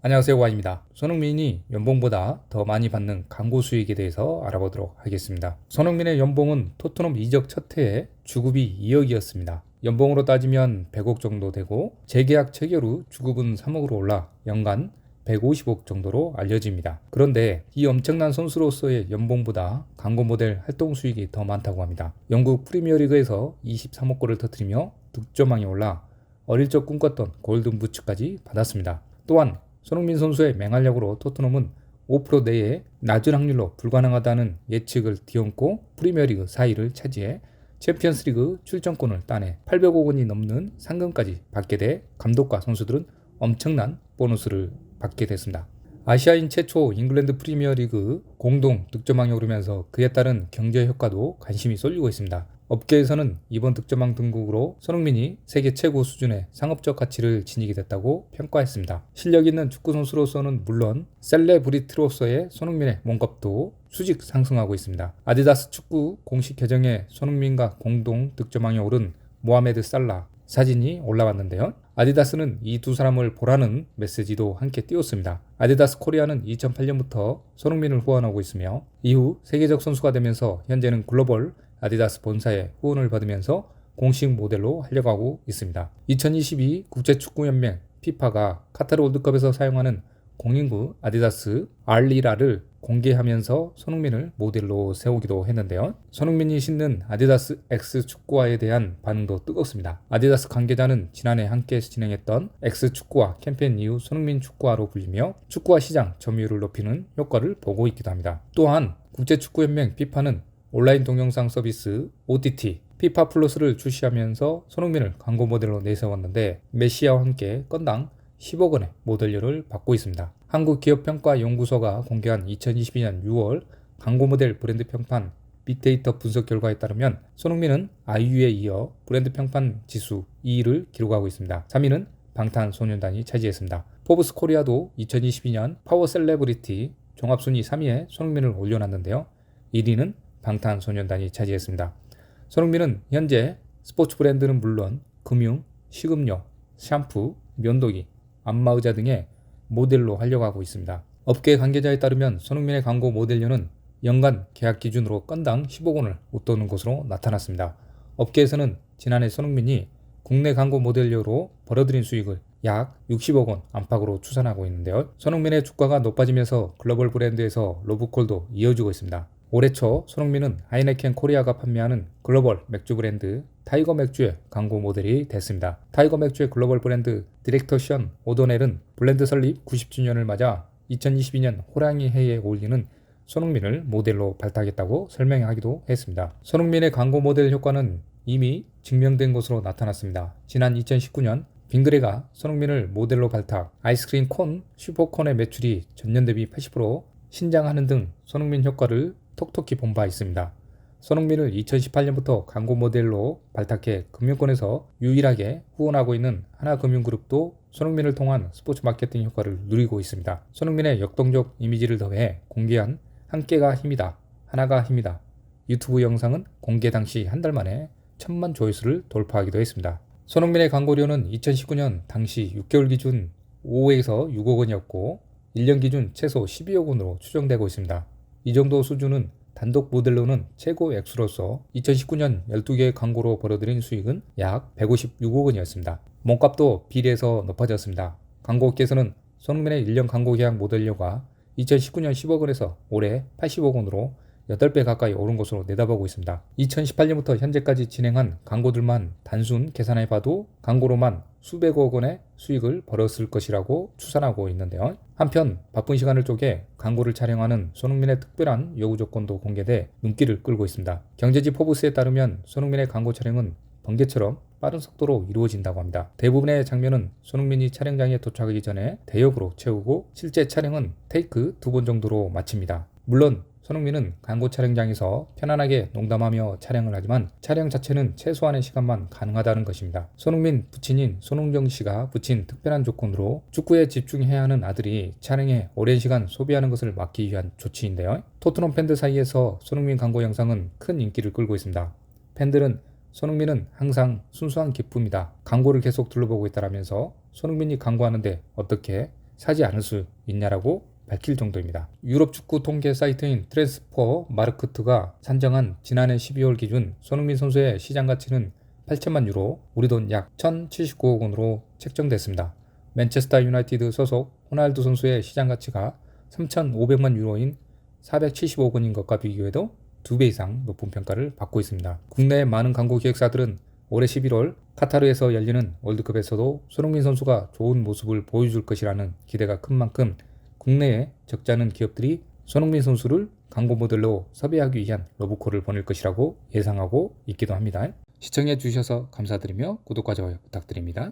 안녕하세요, 와입니다. 손흥민이 연봉보다 더 많이 받는 광고 수익에 대해서 알아보도록 하겠습니다. 손흥민의 연봉은 토트넘 이적 첫 해에 주급이 2억이었습니다. 연봉으로 따지면 100억 정도 되고 재계약 체결 후 주급은 3억으로 올라 연간 150억 정도로 알려집니다. 그런데 이 엄청난 선수로서의 연봉보다 광고 모델 활동 수익이 더 많다고 합니다. 영국 프리미어리그에서 23억 골을 터뜨리며 득점왕에 올라 어릴 적 꿈꿨던 골든 부츠까지 받았습니다. 또한 손흥민 선수의 맹활약으로 토트넘은 5% 내에 낮은 확률로 불가능하다는 예측을 뒤엎고 프리미어리그 4위를 차지해 챔피언스리그 출전권을 따내 800억 원이 넘는 상금까지 받게 돼 감독과 선수들은 엄청난 보너스를 받게 됐습니다. 아시아인 최초 잉글랜드 프리미어리그 공동 득점왕에 오르면서 그에 따른 경제 효과도 관심이 쏠리고 있습니다. 업계에서는 이번 득점왕 등극으로 손흥민이 세계 최고 수준의 상업적 가치를 지니게 됐다고 평가했습니다. 실력 있는 축구 선수로서는 물론 셀레브리티로서의 손흥민의 몸값도 수직 상승하고 있습니다. 아디다스 축구 공식 계정에 손흥민과 공동 득점왕에 오른 모하메드 살라 사진이 올라왔는데요. 아디다스는 이 두 사람을 보라는 메시지도 함께 띄웠습니다. 아디다스 코리아는 2008년부터 손흥민을 후원하고 있으며 이후 세계적 선수가 되면서 현재는 글로벌 아디다스 본사의 후원을 받으면서 공식 모델로 하려고 하고 있습니다. 2022 국제축구연맹 피파가 카타르 월드컵에서 사용하는 공인구 아디다스 알리라를 공개하면서 손흥민을 모델로 세우기도 했는데요. 손흥민이 신는 아디다스 X 축구화에 대한 반응도 뜨겁습니다. 아디다스 관계자는 지난해 함께 진행했던 X 축구화 캠페인 이후 손흥민 축구화로 불리며 축구화 시장 점유율을 높이는 효과를 보고 있기도 합니다. 또한 국제축구연맹 피파는 온라인 동영상 서비스 OTT 피파 플러스를 출시하면서 손흥민을 광고 모델로 내세웠는데 메시아와 함께 건당 10억 원의 모델료를 받고 있습니다. 한국기업평가연구소가 공개한 2022년 6월 광고 모델 브랜드 평판 빅데이터 분석 결과에 따르면 손흥민은 아이유에 이어 브랜드 평판 지수 2위를 기록하고 있습니다. 3위는 방탄소년단이 차지했습니다. 포브스 코리아도 2022년 파워 셀레브리티 종합순위 3위에 손흥민을 올려놨는데요. 1위는 방탄소년단이 차지했습니다. 손흥민은 현재 스포츠 브랜드는 물론 금융, 식음료, 샴푸, 면도기, 안마의자 등의 모델로 하려고 하고 있습니다. 업계 관계자에 따르면 손흥민의 광고 모델료는 연간 계약 기준으로 건당 10억 원을 웃도는 것으로 나타났습니다. 업계에서는 지난해 손흥민이 국내 광고 모델료로 벌어들인 수익을 약 60억 원 안팎으로 추산하고 있는데요. 손흥민의 주가가 높아지면서 글로벌 브랜드에서 로브콜도 이어지고 있습니다. 올해 초 손흥민은 하이네켄 코리아가 판매하는 글로벌 맥주 브랜드 타이거 맥주의 광고 모델이 됐습니다. 타이거 맥주의 글로벌 브랜드 디렉터 션 오도넬은 브랜드 설립 90주년을 맞아 2022년 호랑이 해에 어울리는 손흥민을 모델로 발탁했다고 설명하기도 했습니다. 손흥민의 광고 모델 효과는 이미 증명된 것으로 나타났습니다. 지난 2019년 빙그레가 손흥민을 모델로 발탁, 아이스크림 콘, 슈퍼콘의 매출이 전년 대비 80% 신장하는 등 손흥민 효과를 톡톡히 본 바 있습니다. 손흥민을 2018년부터 광고 모델로 발탁해 금융권에서 유일하게 후원하고 있는 하나금융그룹도 손흥민을 통한 스포츠 마케팅 효과를 누리고 있습니다. 손흥민의 역동적 이미지를 더해 공개한 함께가 힘이다, 하나가 힘이다 유튜브 영상은 공개 당시 한 달 만에 1000만 조회수를 돌파하기도 했습니다. 손흥민의 광고료는 2019년 당시 6개월 기준 5에서 6억 원이었고 1년 기준 최소 12억 원으로 추정되고 있습니다. 이 정도 수준은 단독 모델로는 최고 액수로서 2019년 12개의 광고로 벌어들인 수익은 약 156억 원이었습니다. 몸값도 비례해서 높아졌습니다. 광고업계에서는 손흥민의 1년 광고 계약 모델료가 2019년 10억 원에서 올해 80억 원으로 8배 가까이 오른 것으로 내다보고 있습니다. 2018년부터 현재까지 진행한 광고들만 단순 계산해봐도 광고로만 수백억 원의 수익을 벌었을 것이라고 추산하고 있는데요. 한편 바쁜 시간을 쪼개 광고를 촬영하는 손흥민의 특별한 요구 조건도 공개돼 눈길을 끌고 있습니다. 경제지 포브스에 따르면 손흥민의 광고 촬영은 번개처럼 빠른 속도로 이루어진다고 합니다. 대부분의 장면은 손흥민이 촬영장에 도착하기 전에 대역으로 채우고 실제 촬영은 테이크 2번 정도로 마칩니다. 물론 손흥민은 광고 촬영장에서 편안하게 농담하며 촬영을 하지만 촬영 자체는 최소한의 시간만 가능하다는 것입니다. 손흥민 부친인 손흥정 씨가 붙인 특별한 조건으로 축구에 집중해야 하는 아들이 촬영에 오랜 시간 소비하는 것을 막기 위한 조치인데요. 토트넘 팬들 사이에서 손흥민 광고 영상은 큰 인기를 끌고 있습니다. 팬들은 손흥민은 항상 순수한 기쁨이다, 광고를 계속 둘러보고 있다라면서 손흥민이 광고하는데 어떻게 사지 않을 수 있냐라고 밝힐 정도입니다. 유럽 축구 통계 사이트인 트랜스퍼 마르크트가 산정한 지난해 12월 기준 손흥민 선수의 시장 가치는 8천만 유로, 우리 돈 약 1,079억 원으로 책정됐습니다. 맨체스터 유나이티드 소속 호날두 선수의 시장 가치가 3,500만 유로인 475억 원인 것과 비교해도 2배 이상 높은 평가를 받고 있습니다. 국내의 많은 광고 기획사들은 올해 11월 카타르에서 열리는 월드컵에서도 손흥민 선수가 좋은 모습을 보여줄 것이라는 기대가 큰 만큼 국내에 적지 않은 기업들이 손흥민 선수를 광고 모델로 섭외하기 위한 러브콜을 보낼 것이라고 예상하고 있기도 합니다. 시청해 주셔서 감사드리며 구독과 좋아요 부탁드립니다.